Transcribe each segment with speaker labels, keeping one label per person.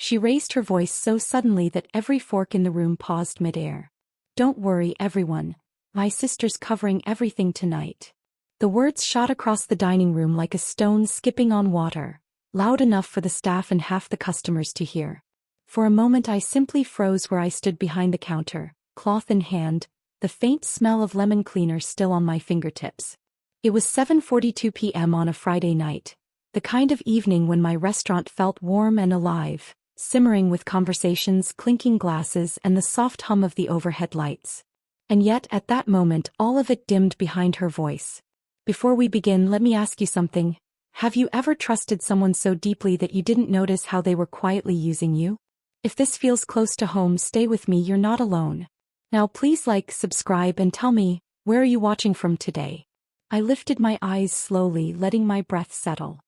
Speaker 1: She raised her voice so suddenly that every fork in the room paused midair. "Don't worry, everyone. My sister's covering everything tonight." The words shot across the dining room like a stone skipping on water, loud enough for the staff and half the customers to hear. For a moment I simply froze where I stood behind the counter, cloth in hand, the faint smell of lemon cleaner still on my fingertips. It was 7:42 p.m. on a Friday night, the kind of evening when my restaurant felt warm and alive, simmering with conversations, clinking glasses, and the soft hum of the overhead lights. And yet at that moment all of it dimmed behind her voice. "Before we begin, let me ask you something. Have you ever trusted someone so deeply that you didn't notice how they were quietly using you? If this feels close to home, stay with me, you're not alone. Now please like, subscribe, and tell me, where are you watching from today?" I lifted my eyes slowly, letting my breath settle.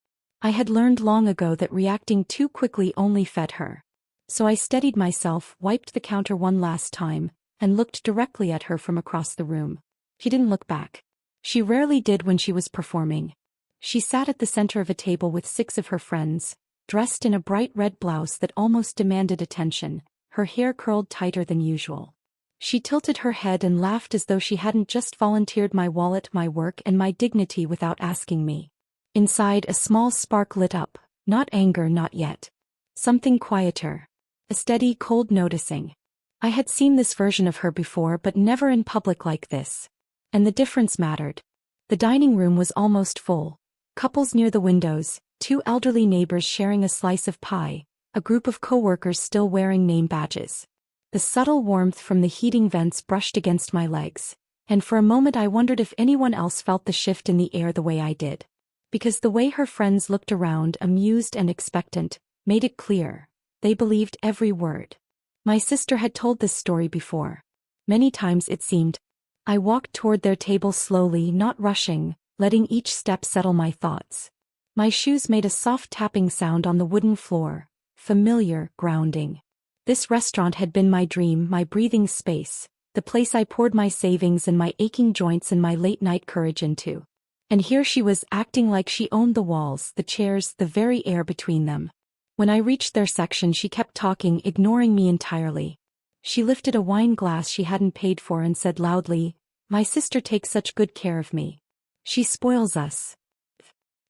Speaker 1: I had learned long ago that reacting too quickly only fed her. So I steadied myself, wiped the counter one last time, and looked directly at her from across the room. She didn't look back. She rarely did when she was performing. She sat at the center of a table with 6 of her friends, dressed in a bright red blouse that almost demanded attention, her hair curled tighter than usual. She tilted her head and laughed as though she hadn't just volunteered my wallet, my work, and my dignity without asking me. Inside, a small spark lit up, not anger, not yet. Something quieter. A steady, cold noticing. I had seen this version of her before, but never in public like this. And the difference mattered. The dining room was almost full. Couples near the windows, 2 elderly neighbors sharing a slice of pie, a group of coworkers still wearing name badges. The subtle warmth from the heating vents brushed against my legs, and for a moment I wondered if anyone else felt the shift in the air the way I did. Because the way her friends looked around, amused and expectant, made it clear. They believed every word. My sister had told this story before. Many times it seemed. I walked toward their table slowly, not rushing, letting each step settle my thoughts. My shoes made a soft tapping sound on the wooden floor, familiar, grounding. This restaurant had been my dream, my breathing space, the place I poured my savings and my aching joints and my late-night courage into. And here she was acting like she owned the walls, the chairs, the very air between them. When I reached their section, she kept talking, ignoring me entirely. She lifted a wine glass she hadn't paid for and said loudly, "My sister takes such good care of me. She spoils us."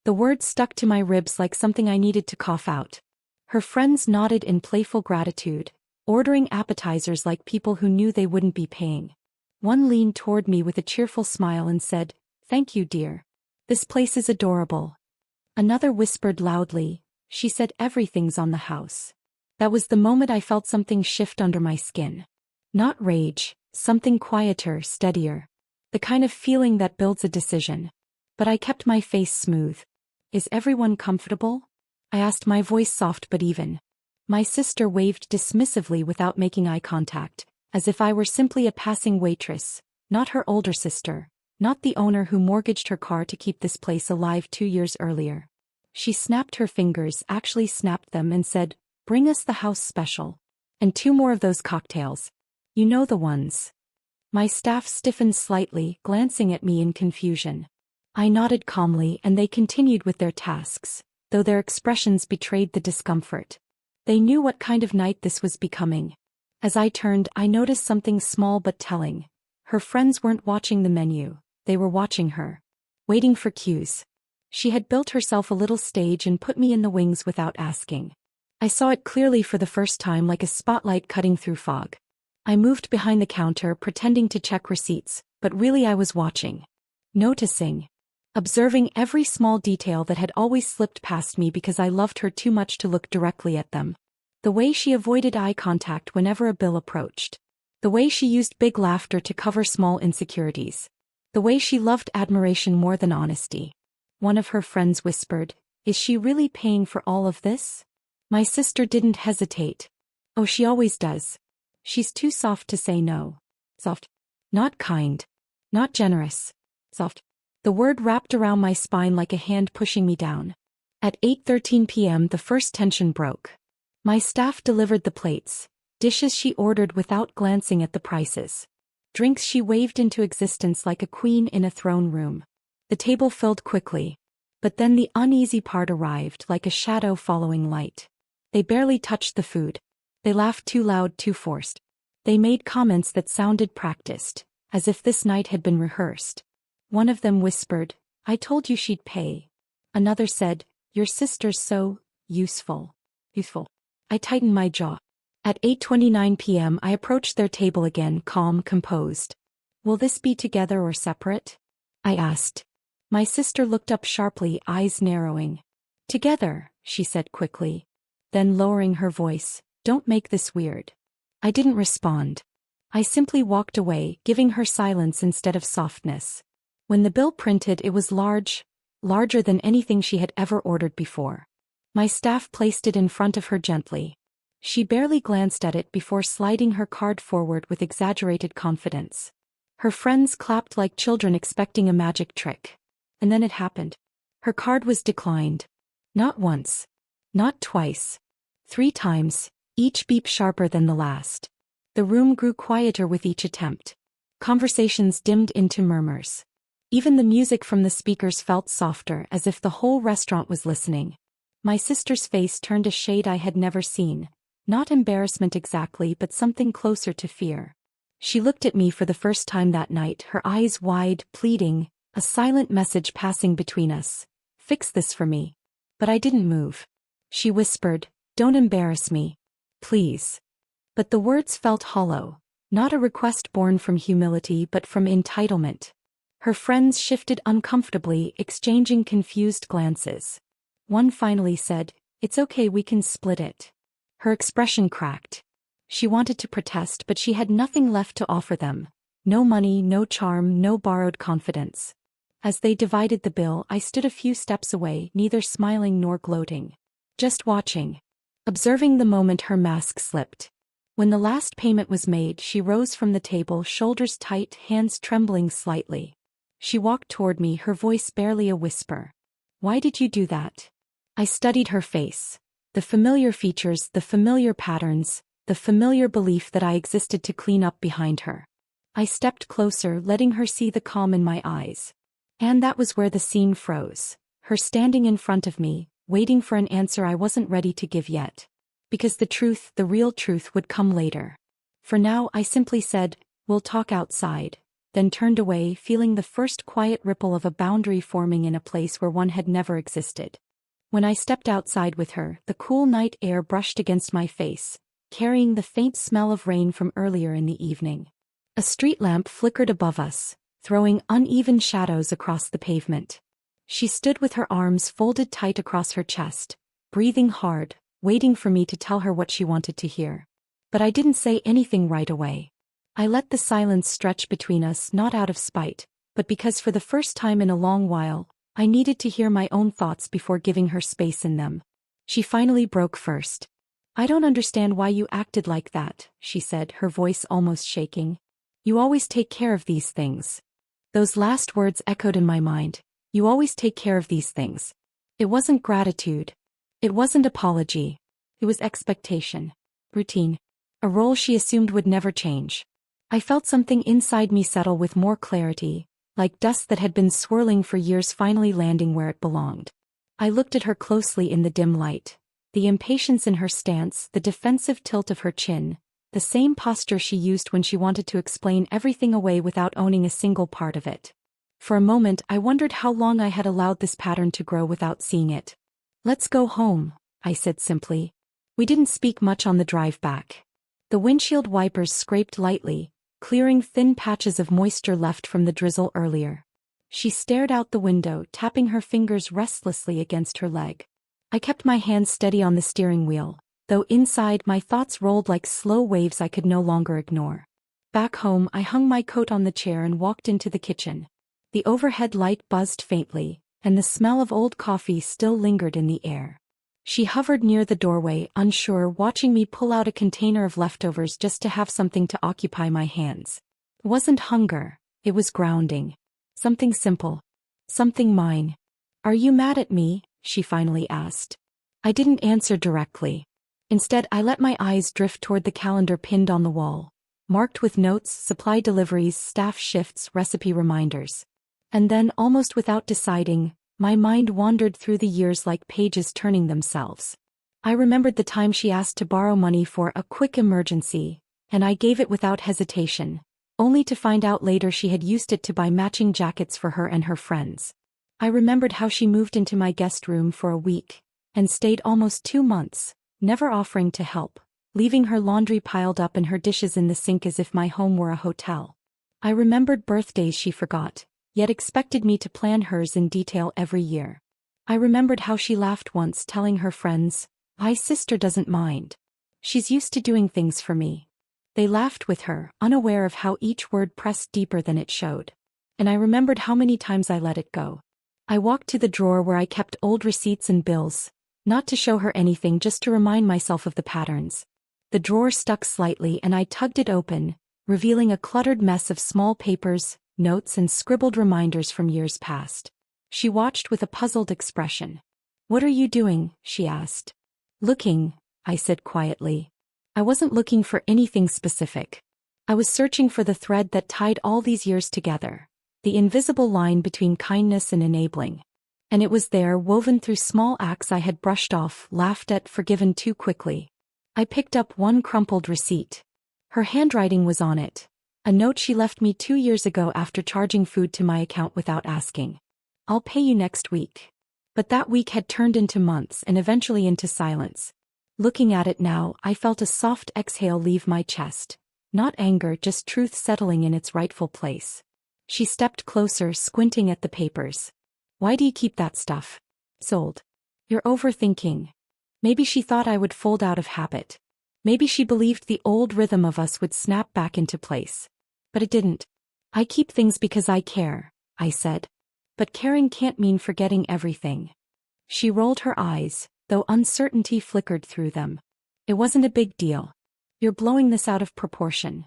Speaker 1: The words stuck to my ribs like something I needed to cough out. Her friends nodded in playful gratitude, ordering appetizers like people who knew they wouldn't be paying. One leaned toward me with a cheerful smile and said, "Thank you, dear. This place is adorable." Another whispered loudly, "She said everything's on the house." That was the moment I felt something shift under my skin. Not rage, something quieter, steadier. The kind of feeling that builds a decision. But I kept my face smooth. "Is everyone comfortable?" I asked, my voice soft but even. My sister waved dismissively without making eye contact, as if I were simply a passing waitress, not her older sister, not the owner who mortgaged her car to keep this place alive 2 years earlier. She snapped her fingers, actually snapped them, and said, "Bring us the house special. And 2 more of those cocktails. You know the ones." My staff stiffened slightly, glancing at me in confusion. I nodded calmly and they continued with their tasks, though their expressions betrayed the discomfort. They knew what kind of night this was becoming. As I turned, I noticed something small but telling. Her friends weren't watching the menu, they were watching her. Waiting for cues. She had built herself a little stage and put me in the wings without asking. I saw it clearly for the first time, like a spotlight cutting through fog. I moved behind the counter, pretending to check receipts, but really I was watching. Noticing. Observing every small detail that had always slipped past me because I loved her too much to look directly at them. The way she avoided eye contact whenever a bill approached. The way she used big laughter to cover small insecurities. The way she loved admiration more than honesty. One of her friends whispered, "Is she really paying for all of this?" My sister didn't hesitate. "Oh, she always does. She's too soft to say no." Soft. Not kind. Not generous. Soft. The word wrapped around my spine like a hand pushing me down. At 8:13 p.m. the first tension broke. My staff delivered the plates, dishes she ordered without glancing at the prices. Drinks she waved into existence like a queen in a throne room. The table filled quickly. But then the uneasy part arrived, like a shadow following light. They barely touched the food. They laughed too loud, too forced. They made comments that sounded practiced, as if this night had been rehearsed. One of them whispered, "I told you she'd pay." Another said, "Your sister's so useful." Useful. I tightened my jaw. At 8:29 p.m. I approached their table again, calm, composed. "Will this be together or separate?" I asked. My sister looked up sharply, eyes narrowing. "Together," she said quickly. Then lowering her voice, "Don't make this weird." I didn't respond. I simply walked away, giving her silence instead of softness. When the bill printed, it was large, larger than anything she had ever ordered before. My staff placed it in front of her gently. She barely glanced at it before sliding her card forward with exaggerated confidence. Her friends clapped like children expecting a magic trick. And then it happened. Her card was declined. Not once. Not twice. 3 times, each beep sharper than the last. The room grew quieter with each attempt. Conversations dimmed into murmurs. Even the music from the speakers felt softer, as if the whole restaurant was listening. My sister's face turned a shade I had never seen. Not embarrassment exactly, but something closer to fear. She looked at me for the first time that night, her eyes wide, pleading, a silent message passing between us. "Fix this for me." But I didn't move. She whispered, "Don't embarrass me. Please." But the words felt hollow, not a request born from humility but from entitlement. Her friends shifted uncomfortably, exchanging confused glances. One finally said, "It's okay, we can split it." Her expression cracked. She wanted to protest, but she had nothing left to offer them. No money, no charm, no borrowed confidence. As they divided the bill, I stood a few steps away, neither smiling nor gloating. Just watching. Observing the moment her mask slipped. When the last payment was made, she rose from the table, shoulders tight, hands trembling slightly. She walked toward me, her voice barely a whisper. "Why did you do that?" I studied her face. The familiar features, the familiar patterns, the familiar belief that I existed to clean up behind her. I stepped closer, letting her see the calm in my eyes. And that was where the scene froze. Her standing in front of me, waiting for an answer I wasn't ready to give yet. Because the truth, the real truth, would come later. For now, I simply said, "We'll talk outside," then turned away, feeling the first quiet ripple of a boundary forming in a place where one had never existed. When I stepped outside with her, the cool night air brushed against my face, carrying the faint smell of rain from earlier in the evening. A street lamp flickered above us, throwing uneven shadows across the pavement. She stood with her arms folded tight across her chest, breathing hard, waiting for me to tell her what she wanted to hear. But I didn't say anything right away. I let the silence stretch between us, not out of spite, but because for the first time in a long while, I needed to hear my own thoughts before giving her space in them. She finally broke first. "I don't understand why you acted like that," she said, her voice almost shaking. "You always take care of these things." Those last words echoed in my mind. You always take care of these things. It wasn't gratitude. It wasn't apology. It was expectation. Routine. A role she assumed would never change. I felt something inside me settle with more clarity, like dust that had been swirling for years finally landing where it belonged. I looked at her closely in the dim light. The impatience in her stance, the defensive tilt of her chin, the same posture she used when she wanted to explain everything away without owning a single part of it. For a moment I wondered how long I had allowed this pattern to grow without seeing it. "Let's go home," I said simply. We didn't speak much on the drive back. The windshield wipers scraped lightly, clearing thin patches of moisture left from the drizzle earlier. She stared out the window, tapping her fingers restlessly against her leg. I kept my hands steady on the steering wheel, though inside my thoughts rolled like slow waves I could no longer ignore. Back home, I hung my coat on the chair and walked into the kitchen. The overhead light buzzed faintly, and the smell of old coffee still lingered in the air. She hovered near the doorway, unsure, watching me pull out a container of leftovers just to have something to occupy my hands. It wasn't hunger, it was grounding. Something simple. Something mine. "Are you mad at me?" she finally asked. I didn't answer directly. Instead, I let my eyes drift toward the calendar pinned on the wall, marked with notes, supply deliveries, staff shifts, recipe reminders. And then, almost without deciding, my mind wandered through the years like pages turning themselves. I remembered the time she asked to borrow money for a quick emergency, and I gave it without hesitation, only to find out later she had used it to buy matching jackets for her and her friends. I remembered how she moved into my guest room for a week, and stayed almost 2 months, never offering to help, leaving her laundry piled up and her dishes in the sink as if my home were a hotel. I remembered birthdays she forgot, yet expected me to plan hers in detail every year. I remembered how she laughed once telling her friends, "My sister doesn't mind. She's used to doing things for me." They laughed with her, unaware of how each word pressed deeper than it showed. And I remembered how many times I let it go. I walked to the drawer where I kept old receipts and bills, not to show her anything, just to remind myself of the patterns. The drawer stuck slightly and I tugged it open, revealing a cluttered mess of small papers, notes and scribbled reminders from years past. She watched with a puzzled expression. "What are you doing?" she asked. "Looking," I said quietly. I wasn't looking for anything specific. I was searching for the thread that tied all these years together, the invisible line between kindness and enabling. And it was there, woven through small acts I had brushed off, laughed at, forgiven too quickly. I picked up one crumpled receipt. Her handwriting was on it, a note she left me 2 years ago after charging food to my account without asking. "I'll pay you next week." But that week had turned into months and eventually into silence. Looking at it now, I felt a soft exhale leave my chest. Not anger, just truth settling in its rightful place. She stepped closer, squinting at the papers. "Why do you keep that stuff?" "Sold." "You're overthinking." Maybe she thought I would fold out of habit. Maybe she believed the old rhythm of us would snap back into place. But it didn't. "I keep things because I care," I said. "But caring can't mean forgetting everything." She rolled her eyes, though uncertainty flickered through them. "It wasn't a big deal. You're blowing this out of proportion."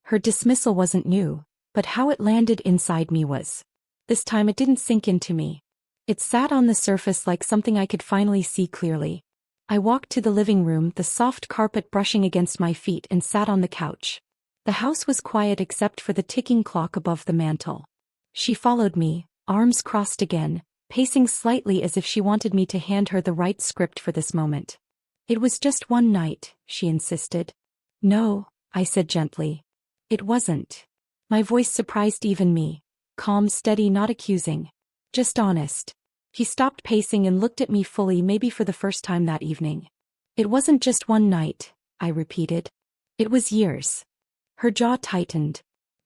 Speaker 1: Her dismissal wasn't new, but how it landed inside me was. This time it didn't sink into me. It sat on the surface like something I could finally see clearly. I walked to the living room, the soft carpet brushing against my feet, and sat on the couch. The house was quiet except for the ticking clock above the mantel. She followed me, arms crossed again, pacing slightly as if she wanted me to hand her the right script for this moment. "It was just one night," she insisted. "No," I said gently. "It wasn't." My voice surprised even me. Calm, steady, not accusing. Just honest. He stopped pacing and looked at me fully, maybe for the first time that evening. "It wasn't just one night," I repeated. "It was years." Her jaw tightened.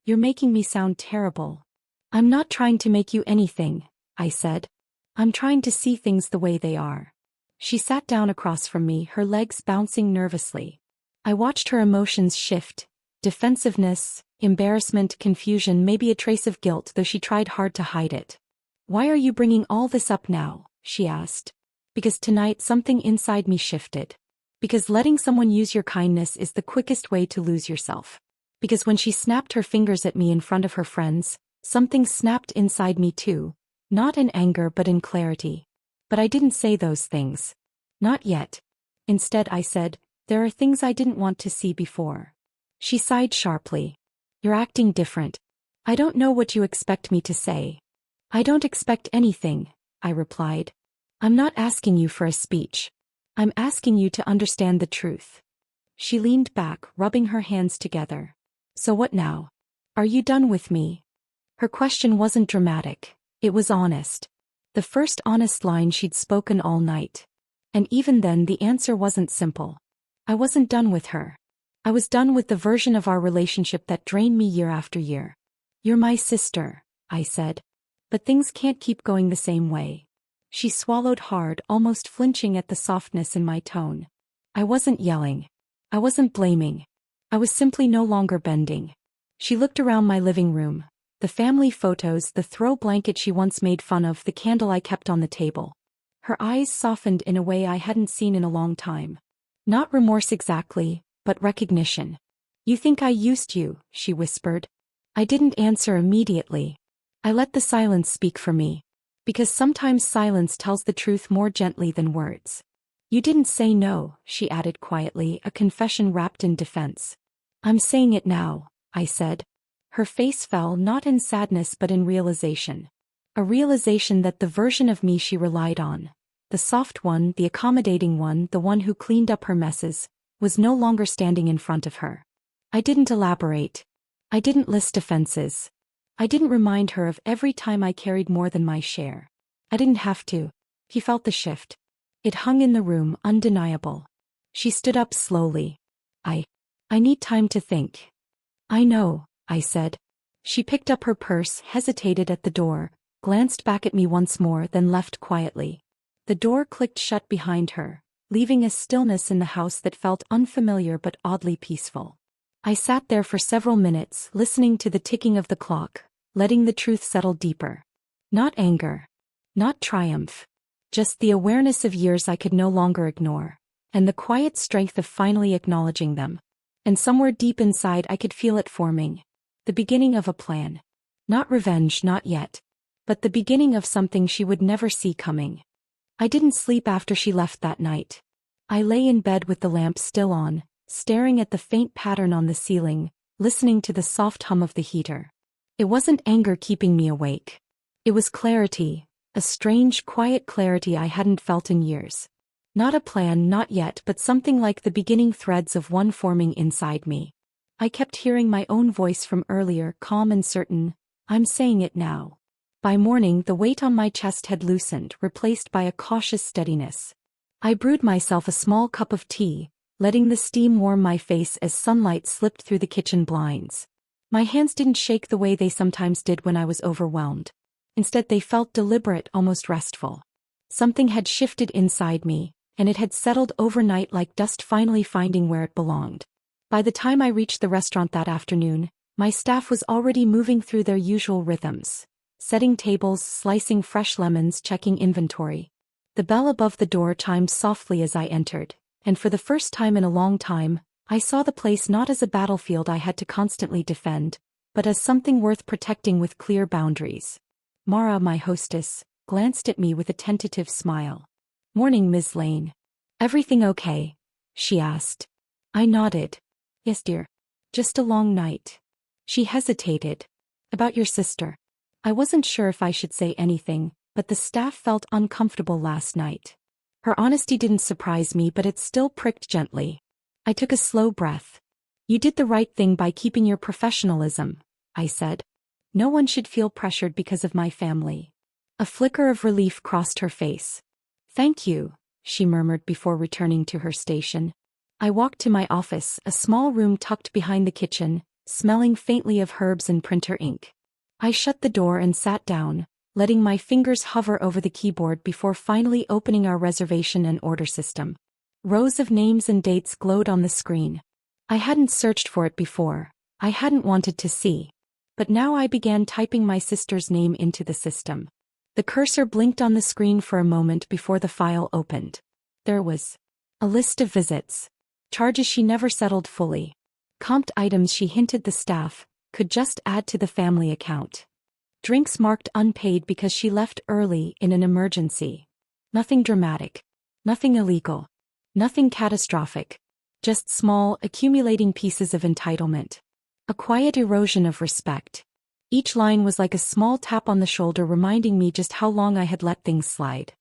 Speaker 1: "You're making me sound terrible." "I'm not trying to make you anything," I said. "I'm trying to see things the way they are." She sat down across from me, her legs bouncing nervously. I watched her emotions shift. Defensiveness, embarrassment, confusion, maybe a trace of guilt, though she tried hard to hide it. "Why are you bringing all this up now?" she asked. "Because tonight something inside me shifted. Because letting someone use your kindness is the quickest way to lose yourself. Because when she snapped her fingers at me in front of her friends, something snapped inside me too. Not in anger but in clarity. But I didn't say those things. Not yet. Instead I said, there are things I didn't want to see before." She sighed sharply. "You're acting different. I don't know what you expect me to say." "I don't expect anything," I replied. "I'm not asking you for a speech. I'm asking you to understand the truth." She leaned back, rubbing her hands together. "So what now? Are you done with me?" Her question wasn't dramatic. It was honest. The first honest line she'd spoken all night. And even then the answer wasn't simple. I wasn't done with her. I was done with the version of our relationship that drained me year after year. "You're my sister," I said. "But things can't keep going the same way." She swallowed hard, almost flinching at the softness in my tone. I wasn't yelling. I wasn't blaming. I was simply no longer bending. She looked around my living room. The family photos, the throw blanket she once made fun of, the candle I kept on the table. Her eyes softened in a way I hadn't seen in a long time. Not remorse exactly, but recognition. "You think I used you," she whispered. I didn't answer immediately. I let the silence speak for me. Because sometimes silence tells the truth more gently than words. "You didn't say no," she added quietly, a confession wrapped in defense. "I'm saying it now," I said. Her face fell, not in sadness but in realization. A realization that the version of me she relied on, The soft one, the accommodating one, the one who cleaned up her messes, was no longer standing in front of her. I didn't elaborate. I didn't list offenses. I didn't remind her of every time I carried more than my share. I didn't have to. He felt the shift. It hung in the room, undeniable. She stood up slowly. I need time to think. I know, I said. She picked up her purse, hesitated at the door, glanced back at me once more, then left quietly. The door clicked shut behind her, leaving a stillness in the house that felt unfamiliar but oddly peaceful. I sat there for several minutes, listening to the ticking of the clock, letting the truth settle deeper. Not anger. Not triumph. Just the awareness of years I could no longer ignore, and the quiet strength of finally acknowledging them. And somewhere deep inside I could feel it forming. The beginning of a plan. Not revenge, not yet. But the beginning of something she would never see coming. I didn't sleep after she left that night. I lay in bed with the lamp still on, staring at the faint pattern on the ceiling, listening to the soft hum of the heater. It wasn't anger keeping me awake. It was clarity, a strange, quiet clarity I hadn't felt in years. Not a plan, not yet, but something like the beginning threads of one forming inside me. I kept hearing my own voice from earlier, calm and certain. I'm saying it now. By morning, the weight on my chest had loosened, replaced by a cautious steadiness. I brewed myself a small cup of tea, letting the steam warm my face as sunlight slipped through the kitchen blinds. My hands didn't shake the way they sometimes did when I was overwhelmed. Instead, they felt deliberate, almost restful. Something had shifted inside me, and it had settled overnight like dust finally finding where it belonged. By the time I reached the restaurant that afternoon, my staff was already moving through their usual rhythms. Setting tables, slicing fresh lemons, checking inventory. The bell above the door chimed softly as I entered, and for the first time in a long time, I saw the place not as a battlefield I had to constantly defend, but as something worth protecting with clear boundaries. Mara, my hostess, glanced at me with a tentative smile. "Morning, Ms. Lane. Everything okay?" she asked. I nodded. "Yes, dear. Just a long night." She hesitated. "About your sister." I wasn't sure if I should say anything, but the staff felt uncomfortable last night. Her honesty didn't surprise me, but it still pricked gently. I took a slow breath. "You did the right thing by keeping your professionalism," I said. "No one should feel pressured because of my family." A flicker of relief crossed her face. "Thank you," she murmured before returning to her station. I walked to my office, a small room tucked behind the kitchen, smelling faintly of herbs and printer ink. I shut the door and sat down, letting my fingers hover over the keyboard before finally opening our reservation and order system. Rows of names and dates glowed on the screen. I hadn't searched for it before. I hadn't wanted to see. But now I began typing my sister's name into the system. The cursor blinked on the screen for a moment before the file opened. There was a list of visits. Charges she never settled fully. Comped items she hinted the staff could just add to the family account. Drinks marked unpaid because she left early in an emergency. Nothing dramatic. Nothing illegal. Nothing catastrophic. Just small, accumulating pieces of entitlement. A quiet erosion of respect. Each line was like a small tap on the shoulder reminding me just how long I had let things slide.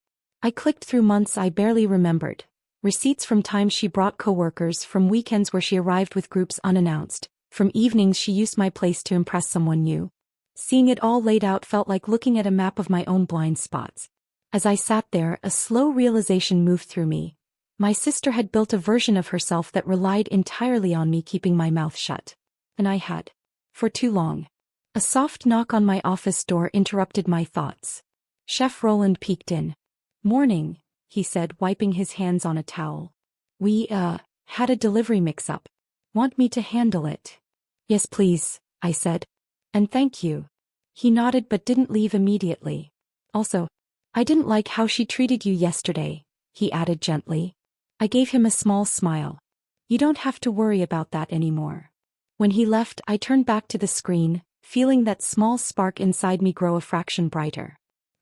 Speaker 1: I clicked through months I barely remembered. Receipts from times she brought coworkers, from weekends where she arrived with groups unannounced, from evenings she used my place to impress someone new. Seeing it all laid out felt like looking at a map of my own blind spots. As I sat there, a slow realization moved through me. My sister had built a version of herself that relied entirely on me keeping my mouth shut. And I had. For too long. A soft knock on my office door interrupted my thoughts. Chef Roland peeked in. "Morning," he said, wiping his hands on a towel. "We, had a delivery mix-up. Want me to handle it?" "Yes, please," I said. "And thank you." He nodded but didn't leave immediately. "Also, I didn't like how she treated you yesterday," he added gently. I gave him a small smile. "You don't have to worry about that anymore." When he left, I turned back to the screen, feeling that small spark inside me grow a fraction brighter.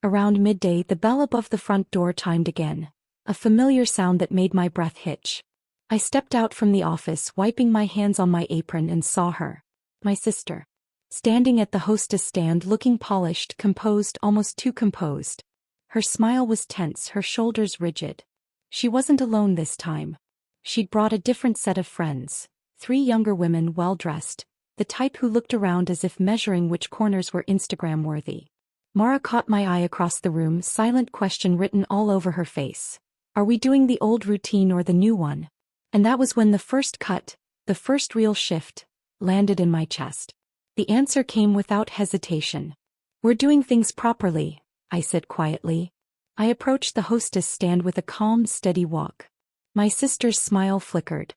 Speaker 1: Around midday, the bell above the front door chimed again, a familiar sound that made my breath hitch. I stepped out from the office, wiping my hands on my apron, and saw her, my sister, standing at the hostess stand looking polished, composed, almost too composed. Her smile was tense, her shoulders rigid. She wasn't alone this time. She'd brought a different set of friends. 3 younger women, well-dressed, the type who looked around as if measuring which corners were Instagram-worthy. Mara caught my eye across the room, silent question written all over her face. Are we doing the old routine or the new one? And that was when the first cut, the first real shift, landed in my chest. The answer came without hesitation. We're doing things properly, I said quietly. I approached the hostess stand with a calm, steady walk. My sister's smile flickered.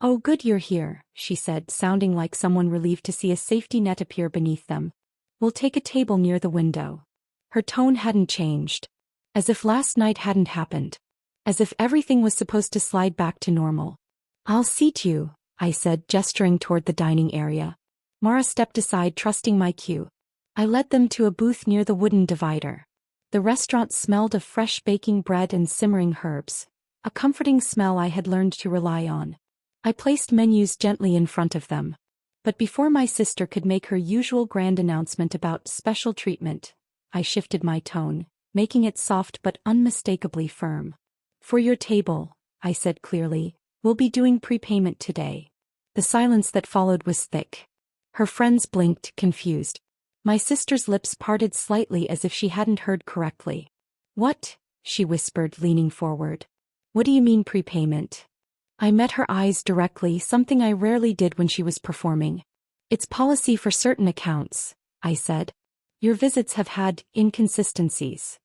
Speaker 1: Oh, good you're here, she said, sounding like someone relieved to see a safety net appear beneath them. We'll take a table near the window. Her tone hadn't changed. As if last night hadn't happened. As if everything was supposed to slide back to normal. I'll seat you, I said, gesturing toward the dining area. Mara stepped aside, trusting my cue. I led them to a booth near the wooden divider. The restaurant smelled of fresh baking bread and simmering herbs, a comforting smell I had learned to rely on. I placed menus gently in front of them. But before my sister could make her usual grand announcement about special treatment, I shifted my tone, making it soft but unmistakably firm. For your table, I said clearly, we'll be doing prepayment today. The silence that followed was thick. Her friends blinked, confused. My sister's lips parted slightly as if she hadn't heard correctly. What? She whispered, leaning forward. What do you mean prepayment? I met her eyes directly, something I rarely did when she was performing. It's policy for certain accounts, I said. Your visits have had inconsistencies.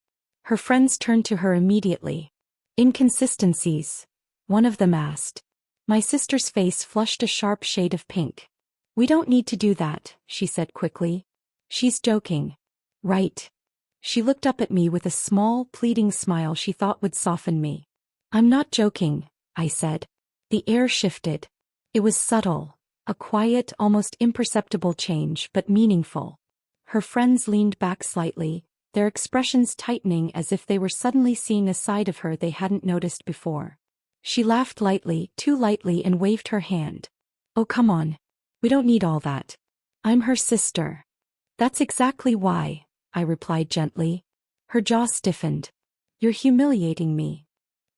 Speaker 1: Her friends turned to her immediately. Inconsistencies? One of them asked. My sister's face flushed a sharp shade of pink. We don't need to do that, she said quickly. She's joking. Right. She looked up at me with a small, pleading smile she thought would soften me. I'm not joking, I said. The air shifted. It was subtle, a quiet, almost imperceptible change, but meaningful. Her friends leaned back slightly, their expressions tightening as if they were suddenly seeing a side of her they hadn't noticed before. She laughed lightly, too lightly, and waved her hand. Oh, come on. We don't need all that. I'm her sister. That's exactly why, I replied gently. Her jaw stiffened. You're humiliating me.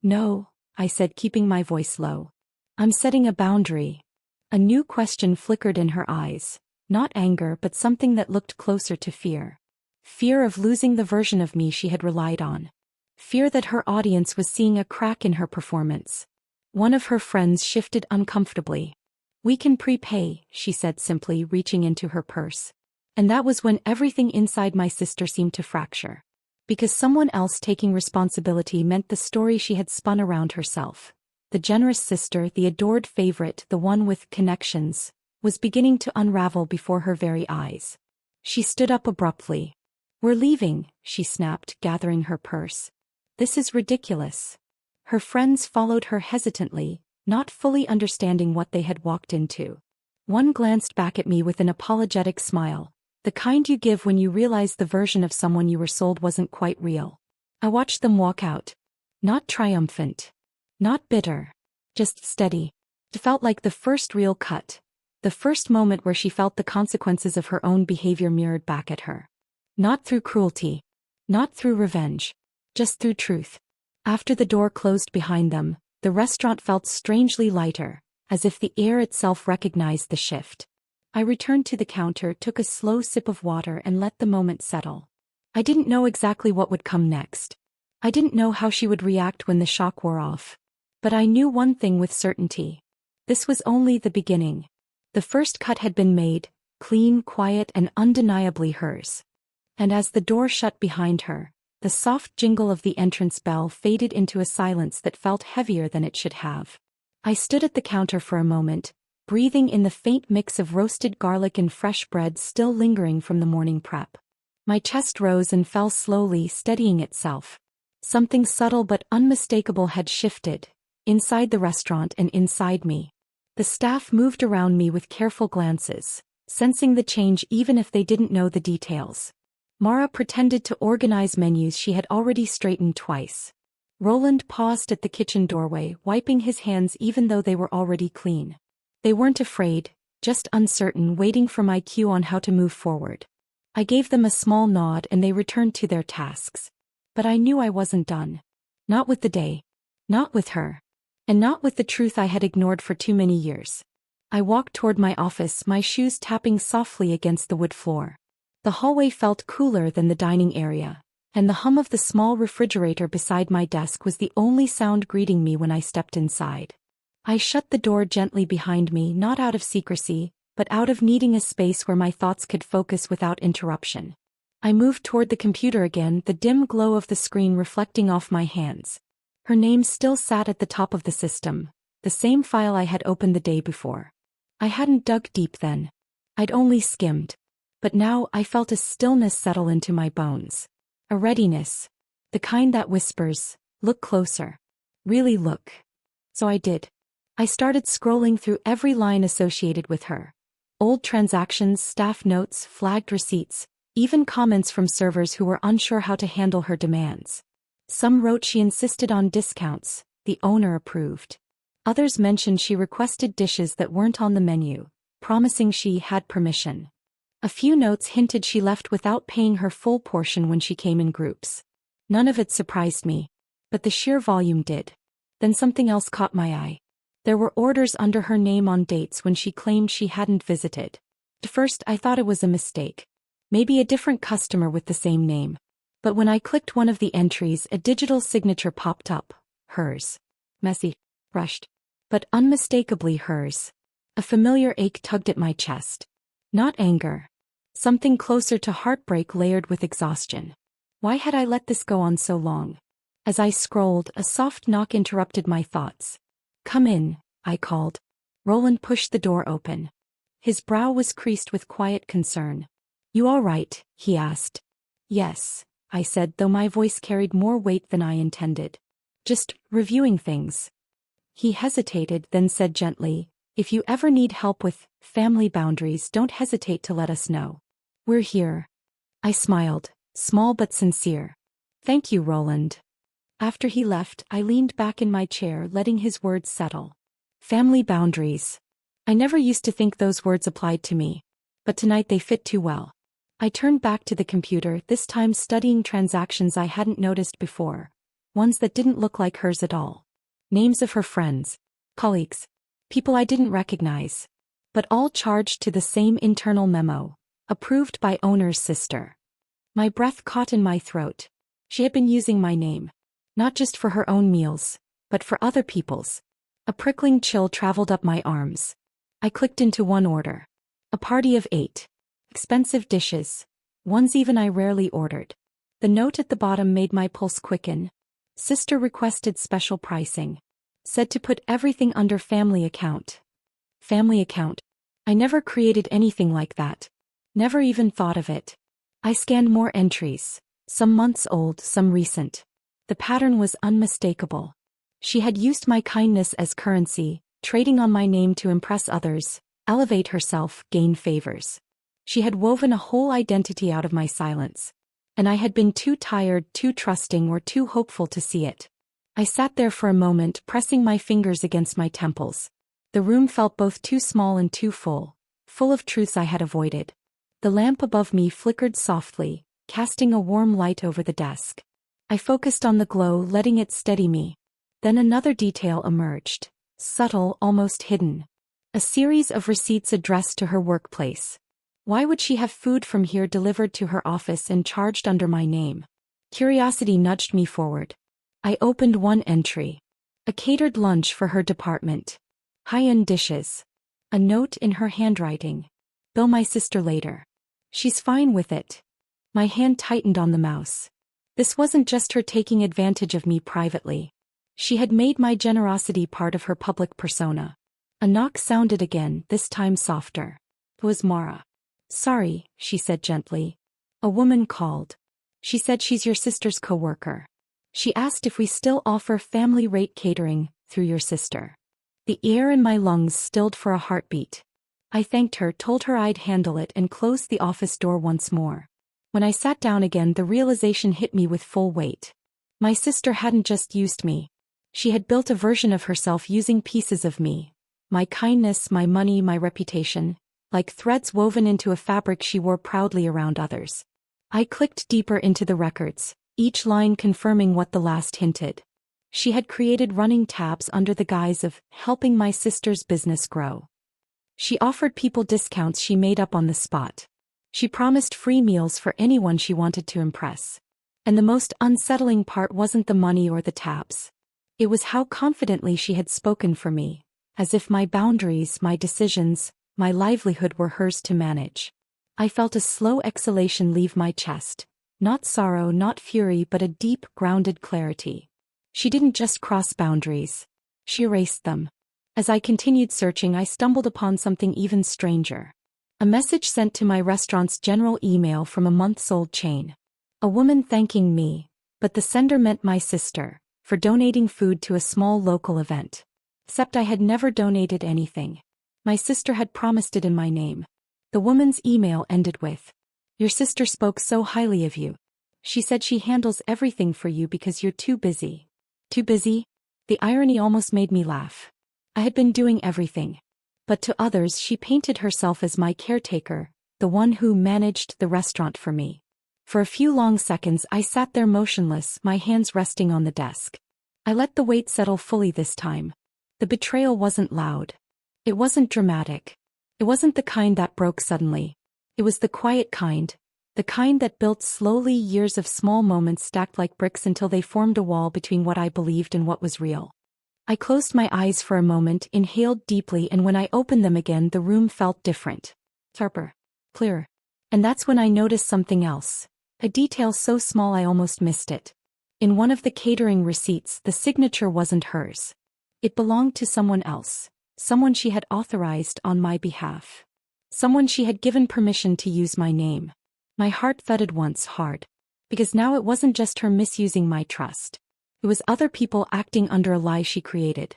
Speaker 1: No, I said, keeping my voice low. I'm setting a boundary. A new question flickered in her eyes, not anger but something that looked closer to fear. Fear of losing the version of me she had relied on. Fear that her audience was seeing a crack in her performance. One of her friends shifted uncomfortably. We can prepay, she said simply, reaching into her purse. And that was when everything inside my sister seemed to fracture. Because someone else taking responsibility meant the story she had spun around herself. The generous sister, the adored favorite, the one with connections, was beginning to unravel before her very eyes. She stood up abruptly. We're leaving, she snapped, gathering her purse. This is ridiculous. Her friends followed her hesitantly, not fully understanding what they had walked into. One glanced back at me with an apologetic smile, the kind you give when you realize the version of someone you were sold wasn't quite real. I watched them walk out. Not triumphant. Not bitter. Just steady. It felt like the first real cut. The first moment where she felt the consequences of her own behavior mirrored back at her. Not through cruelty. Not through revenge. Just through truth. After the door closed behind them, the restaurant felt strangely lighter, as if the air itself recognized the shift. I returned to the counter, took a slow sip of water and let the moment settle. I didn't know exactly what would come next. I didn't know how she would react when the shock wore off. But I knew one thing with certainty. This was only the beginning. The first cut had been made, clean, quiet, and undeniably hers. And as the door shut behind her, the soft jingle of the entrance bell faded into a silence that felt heavier than it should have. I stood at the counter for a moment, breathing in the faint mix of roasted garlic and fresh bread still lingering from the morning prep. My chest rose and fell slowly, steadying itself. Something subtle but unmistakable had shifted, inside the restaurant and inside me. The staff moved around me with careful glances, sensing the change even if they didn't know the details. Mara pretended to organize menus she had already straightened twice. Roland paused at the kitchen doorway, wiping his hands even though they were already clean. They weren't afraid, just uncertain, waiting for my cue on how to move forward. I gave them a small nod and they returned to their tasks. But I knew I wasn't done. Not with the day. Not with her. And not with the truth I had ignored for too many years. I walked toward my office, my shoes tapping softly against the wood floor. The hallway felt cooler than the dining area, and the hum of the small refrigerator beside my desk was the only sound greeting me when I stepped inside. I shut the door gently behind me, not out of secrecy, but out of needing a space where my thoughts could focus without interruption. I moved toward the computer again, the dim glow of the screen reflecting off my hands. Her name still sat at the top of the system, the same file I had opened the day before. I hadn't dug deep then. I'd only skimmed. But now I felt a stillness settle into my bones. A readiness. The kind that whispers, look closer. Really look. So I did. I started scrolling through every line associated with her. Old transactions, staff notes, flagged receipts, even comments from servers who were unsure how to handle her demands. Some wrote she insisted on discounts, the owner approved. Others mentioned she requested dishes that weren't on the menu, promising she had permission. A few notes hinted she left without paying her full portion when she came in groups. None of it surprised me, but the sheer volume did. Then something else caught my eye. There were orders under her name on dates when she claimed she hadn't visited. At first I thought it was a mistake. Maybe a different customer with the same name. But when I clicked one of the entries, a digital signature popped up. Hers. Messy. Rushed. But unmistakably hers. A familiar ache tugged at my chest. Not anger. Something closer to heartbreak layered with exhaustion. Why had I let this go on so long? As I scrolled, a soft knock interrupted my thoughts. Come in, I called. Roland pushed the door open. His brow was creased with quiet concern. You all right? He asked. Yes, I said, though my voice carried more weight than I intended. Just reviewing things. He hesitated, then said gently, if you ever need help with family boundaries, don't hesitate to let us know. We're here. I smiled, small but sincere. Thank you, Roland. After he left, I leaned back in my chair, letting his words settle. Family boundaries. I never used to think those words applied to me. But tonight they fit too well. I turned back to the computer, this time studying transactions I hadn't noticed before. Ones that didn't look like hers at all. Names of her friends, colleagues, people I didn't recognize. But all charged to the same internal memo. Approved by owner's sister. My breath caught in my throat. She had been using my name. Not just for her own meals, but for other people's. A prickling chill traveled up my arms. I clicked into one order. A party of 8. Expensive dishes. Ones even I rarely ordered. The note at the bottom made my pulse quicken. Sister requested special pricing. Said to put everything under family account. Family account. I never created anything like that. Never even thought of it. I scanned more entries. Some months old, some recent. The pattern was unmistakable. She had used my kindness as currency, trading on my name to impress others, elevate herself, gain favors. She had woven a whole identity out of my silence. And I had been too tired, too trusting, or too hopeful to see it. I sat there for a moment, pressing my fingers against my temples. The room felt both too small and too full of truths I had avoided. The lamp above me flickered softly, casting a warm light over the desk. I focused on the glow, letting it steady me. Then another detail emerged, subtle, almost hidden. A series of receipts addressed to her workplace. Why would she have food from here delivered to her office and charged under my name? Curiosity nudged me forward. I opened one entry. A catered lunch for her department. High-end dishes. A note in her handwriting. Bill my sister later. She's fine with it. My hand tightened on the mouse. This wasn't just her taking advantage of me privately. She had made my generosity part of her public persona. A knock sounded again, this time softer. It was Mara. Sorry, she said gently. A woman called. She said she's your sister's coworker. She asked if we still offer family rate catering through your sister. The air in my lungs stilled for a heartbeat. I thanked her, told her I'd handle it, and closed the office door once more. When I sat down again, the realization hit me with full weight. My sister hadn't just used me. She had built a version of herself using pieces of me. My kindness, my money, my reputation, like threads woven into a fabric she wore proudly around others. I clicked deeper into the records, each line confirming what the last hinted. She had created running tabs under the guise of helping my sister's business grow. She offered people discounts she made up on the spot. She promised free meals for anyone she wanted to impress. And the most unsettling part wasn't the money or the tabs. It was how confidently she had spoken for me, as if my boundaries, my decisions, my livelihood were hers to manage. I felt a slow exhalation leave my chest, not sorrow, not fury, but a deep, grounded clarity. She didn't just cross boundaries. She erased them. As I continued searching, I stumbled upon something even stranger. A message sent to my restaurant's general email from a months-old chain. A woman thanking me, but the sender meant my sister, for donating food to a small local event. Except I had never donated anything. My sister had promised it in my name. The woman's email ended with, "Your sister spoke so highly of you. She said she handles everything for you because you're too busy." Too busy? The irony almost made me laugh. I had been doing everything. But to others she painted herself as my caretaker, the one who managed the restaurant for me. For a few long seconds I sat there motionless, my hands resting on the desk. I let the weight settle fully this time. The betrayal wasn't loud. It wasn't dramatic. It wasn't the kind that broke suddenly. It was the quiet kind. The kind that built slowly, years of small moments stacked like bricks until they formed a wall between what I believed and what was real. I closed my eyes for a moment, inhaled deeply, and when I opened them again the room felt different. Sharper. Clearer. And that's when I noticed something else. A detail so small I almost missed it. In one of the catering receipts the signature wasn't hers. It belonged to someone else. Someone she had authorized on my behalf. Someone she had given permission to use my name. My heart thudded once hard. Because now it wasn't just her misusing my trust. It was other people acting under a lie she created.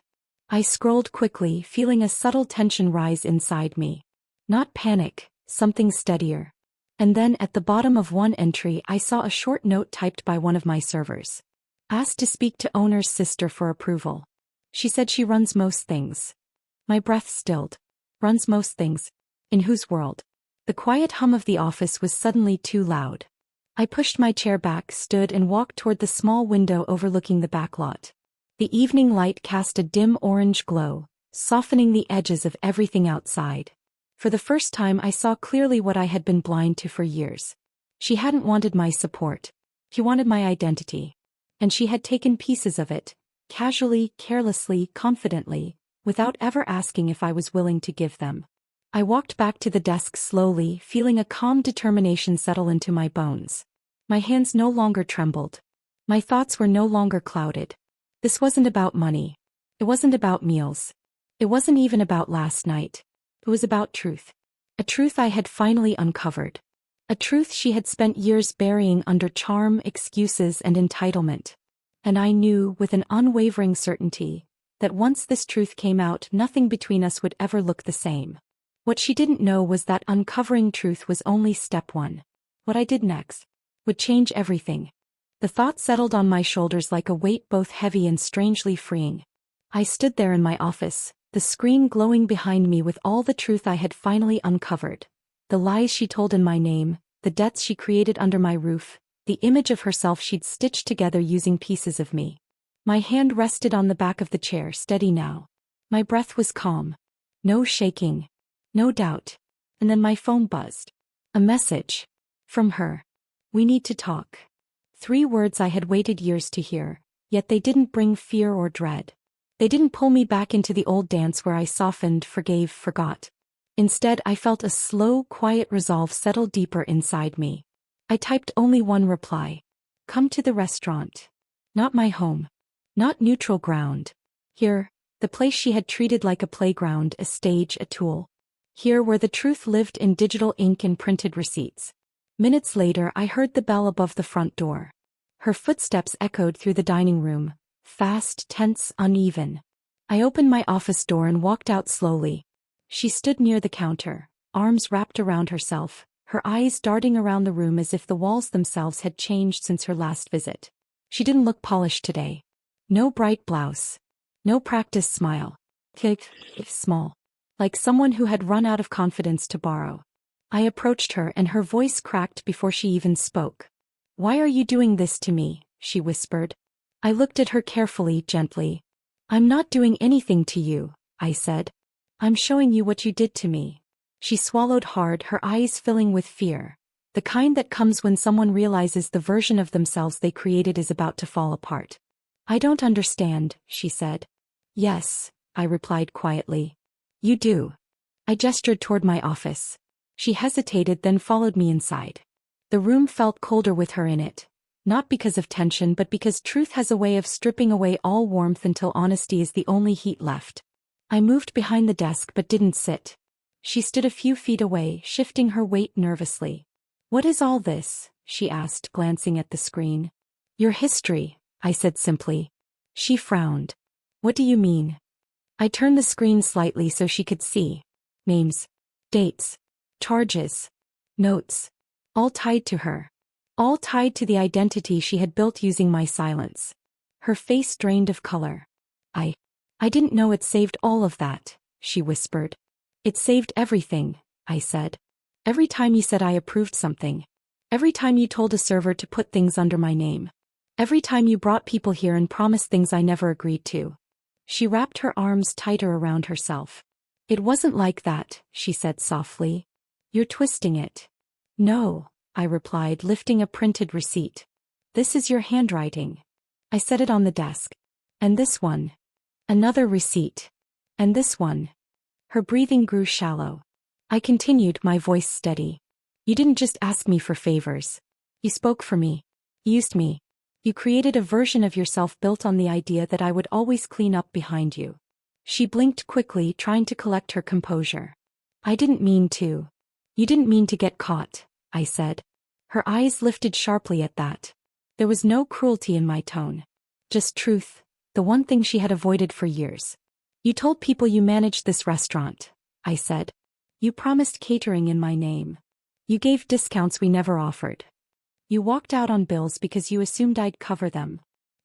Speaker 1: I scrolled quickly, feeling a subtle tension rise inside me. Not panic, something steadier. And then at the bottom of one entry I saw a short note typed by one of my servers. Asked to speak to owner's sister for approval. She said she runs most things. My breath stilled. Runs most things? In whose world? The quiet hum of the office was suddenly too loud. I pushed my chair back, stood and walked toward the small window overlooking the backlot. The evening light cast a dim orange glow, softening the edges of everything outside. For the first time I saw clearly what I had been blind to for years. She hadn't wanted my support. She wanted my identity. And she had taken pieces of it, casually, carelessly, confidently, without ever asking if I was willing to give them. I walked back to the desk slowly, feeling a calm determination settle into my bones. My hands no longer trembled. My thoughts were no longer clouded. This wasn't about money. It wasn't about meals. It wasn't even about last night. It was about truth. A truth I had finally uncovered. A truth she had spent years burying under charm, excuses, and entitlement. And I knew, with an unwavering certainty, that once this truth came out, nothing between us would ever look the same. What she didn't know was that uncovering truth was only step one. What I did next would change everything. The thought settled on my shoulders like a weight, both heavy and strangely freeing. I stood there in my office, the screen glowing behind me with all the truth I had finally uncovered. The lies she told in my name, the debts she created under my roof, the image of herself she'd stitched together using pieces of me. My hand rested on the back of the chair, steady now. My breath was calm. No shaking. No doubt. And then my phone buzzed. A message. From her. "We need to talk." 3 words I had waited years to hear, yet they didn't bring fear or dread. They didn't pull me back into the old dance where I softened, forgave, forgot. Instead, I felt a slow, quiet resolve settle deeper inside me. I typed only one reply. "Come to the restaurant." Not my home. Not neutral ground. Here, the place she had treated like a playground, a stage, a tool. Here where the truth lived in digital ink and printed receipts. Minutes later I heard the bell above the front door. Her footsteps echoed through the dining room, fast, tense, uneven. I opened my office door and walked out slowly. She stood near the counter, arms wrapped around herself, her eyes darting around the room as if the walls themselves had changed since her last visit. She didn't look polished today. No bright blouse. No practiced smile. Small. Like someone who had run out of confidence to borrow. I approached her and her voice cracked before she even spoke. Why are you doing this to me? She whispered. I looked at her carefully, gently. I'm not doing anything to you, I said. I'm showing you what you did to me. She swallowed hard, her eyes filling with fear. The kind that comes when someone realizes the version of themselves they created is about to fall apart. I don't understand, she said. Yes, I replied quietly. You do. I gestured toward my office. She hesitated, then followed me inside. The room felt colder with her in it. Not because of tension, but because truth has a way of stripping away all warmth until honesty is the only heat left. I moved behind the desk but didn't sit. She stood a few feet away, shifting her weight nervously. What is all this? She asked, glancing at the screen. Your history, I said simply. She frowned. What do you mean? I turned the screen slightly so she could see. Names, dates, charges, notes, all tied to her. All tied to the identity she had built using my silence. Her face drained of color. I didn't know it saved all of that, she whispered. It saved everything, I said. Every time you said I approved something. Every time you told a server to put things under my name. Every time you brought people here and promised things I never agreed to. She wrapped her arms tighter around herself. It wasn't like that, she said softly. You're twisting it. No, I replied, lifting a printed receipt. This is your handwriting. I set it on the desk. And this one. Another receipt. And this one. Her breathing grew shallow. I continued, my voice steady. You didn't just ask me for favors. You spoke for me. Used me. You created a version of yourself built on the idea that I would always clean up behind you. She blinked quickly, trying to collect her composure. I didn't mean to. You didn't mean to get caught, I said. Her eyes lifted sharply at that. There was no cruelty in my tone. Just truth, the one thing she had avoided for years. You told people you managed this restaurant, I said. You promised catering in my name. You gave discounts we never offered. You walked out on bills because you assumed I'd cover them.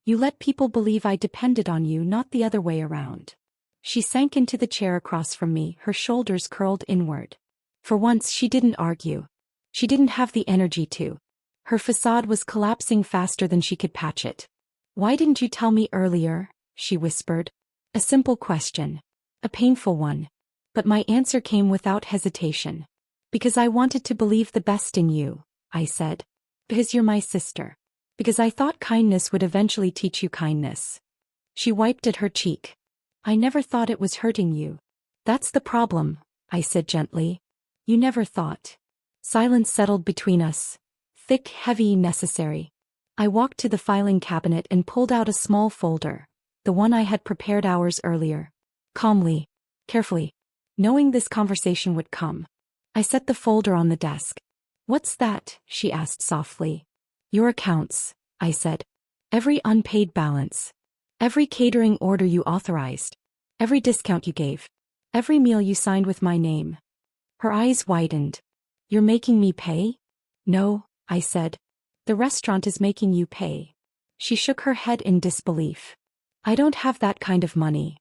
Speaker 1: You let people believe I depended on you, not the other way around. She sank into the chair across from me, her shoulders curled inward. For once she didn't argue. She didn't have the energy to. Her facade was collapsing faster than she could patch it. Why didn't you tell me earlier? She whispered. A simple question. A painful one. But my answer came without hesitation. Because I wanted to believe the best in you, I said. Because you're my sister. Because I thought kindness would eventually teach you kindness. She wiped at her cheek. I never thought it was hurting you. That's the problem, I said gently. You never thought. Silence settled between us. Thick, heavy, necessary. I walked to the filing cabinet and pulled out a small folder. The one I had prepared hours earlier. Calmly. Carefully. Knowing this conversation would come. I set the folder on the desk. What's that? She asked softly. Your accounts, I said. Every unpaid balance. Every catering order you authorized. Every discount you gave. Every meal you signed with my name. Her eyes widened. You're making me pay? No, I said. The restaurant is making you pay. She shook her head in disbelief. I don't have that kind of money.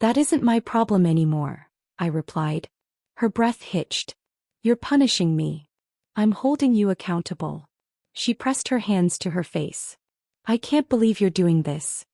Speaker 1: That isn't my problem anymore, I replied. Her breath hitched. You're punishing me. I'm holding you accountable. She pressed her hands to her face. I can't believe you're doing this.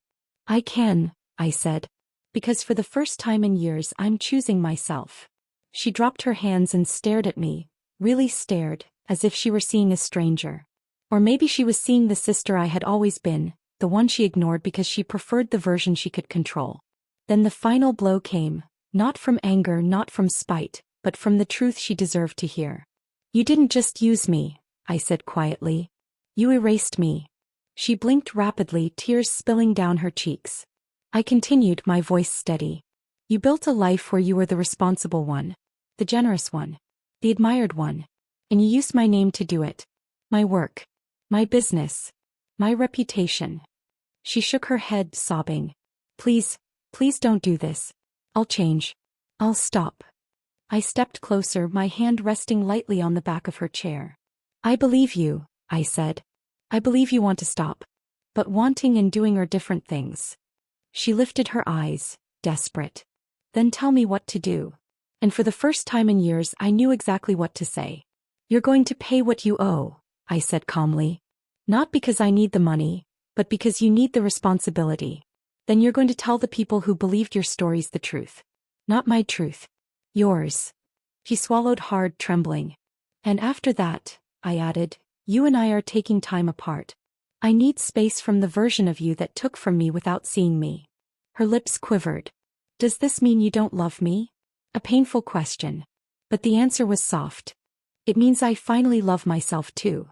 Speaker 1: I can, I said. Because for the first time in years I'm choosing myself. She dropped her hands and stared at me, really stared, as if she were seeing a stranger. Or maybe she was seeing the sister I had always been, the one she ignored because she preferred the version she could control. Then the final blow came, not from anger, not from spite, but from the truth she deserved to hear. You didn't just use me, I said quietly. You erased me. She blinked rapidly, tears spilling down her cheeks. I continued, my voice steady. You built a life where you were the responsible one, the generous one, the admired one, and you used my name to do it. My work, my business, my reputation. She shook her head, sobbing. Please, please don't do this. I'll change. I'll stop. I stepped closer, my hand resting lightly on the back of her chair. I believe you, I said. I believe you want to stop. But wanting and doing are different things. She lifted her eyes, desperate. Then tell me what to do. And for the first time in years I knew exactly what to say. You're going to pay what you owe, I said calmly. Not because I need the money, but because you need the responsibility. Then you're going to tell the people who believed your stories the truth. Not my truth. Yours. He swallowed hard, trembling. And after that, I added, you and I are taking time apart. I need space from the version of you that took from me without seeing me. Her lips quivered. Does this mean you don't love me? A painful question. But the answer was soft. It means I finally love myself too.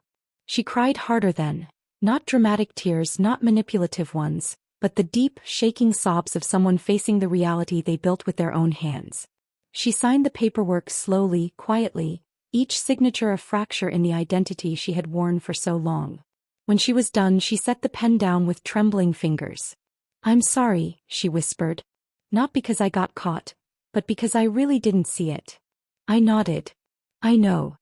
Speaker 1: She cried harder then. Not dramatic tears, not manipulative ones, but the deep, shaking sobs of someone facing the reality they built with their own hands. She signed the paperwork slowly, quietly, each signature a fracture in the identity she had worn for so long. When she was done, she set the pen down with trembling fingers. I'm sorry, she whispered. Not because I got caught, but because I really didn't see it. I nodded. I know.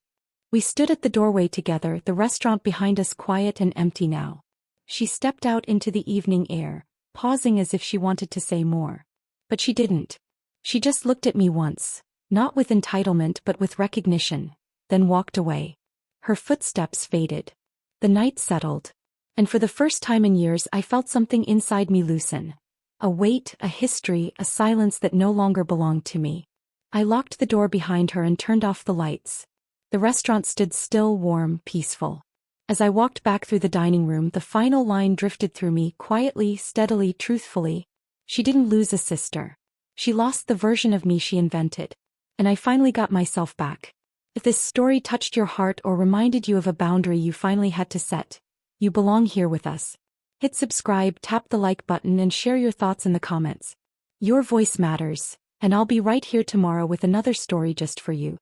Speaker 1: We stood at the doorway together, the restaurant behind us quiet and empty now. She stepped out into the evening air, pausing as if she wanted to say more. But she didn't. She just looked at me once, not with entitlement but with recognition, then walked away. Her footsteps faded. The night settled. And for the first time in years I felt something inside me loosen. A weight, a history, a silence that no longer belonged to me. I locked the door behind her and turned off the lights. The restaurant stood still, warm, peaceful. As I walked back through the dining room, the final line drifted through me, quietly, steadily, truthfully. She didn't lose a sister. She lost the version of me she invented. And I finally got myself back. If this story touched your heart or reminded you of a boundary you finally had to set, you belong here with us. Hit subscribe, tap the like button, and share your thoughts in the comments. Your voice matters, and I'll be right here tomorrow with another story just for you.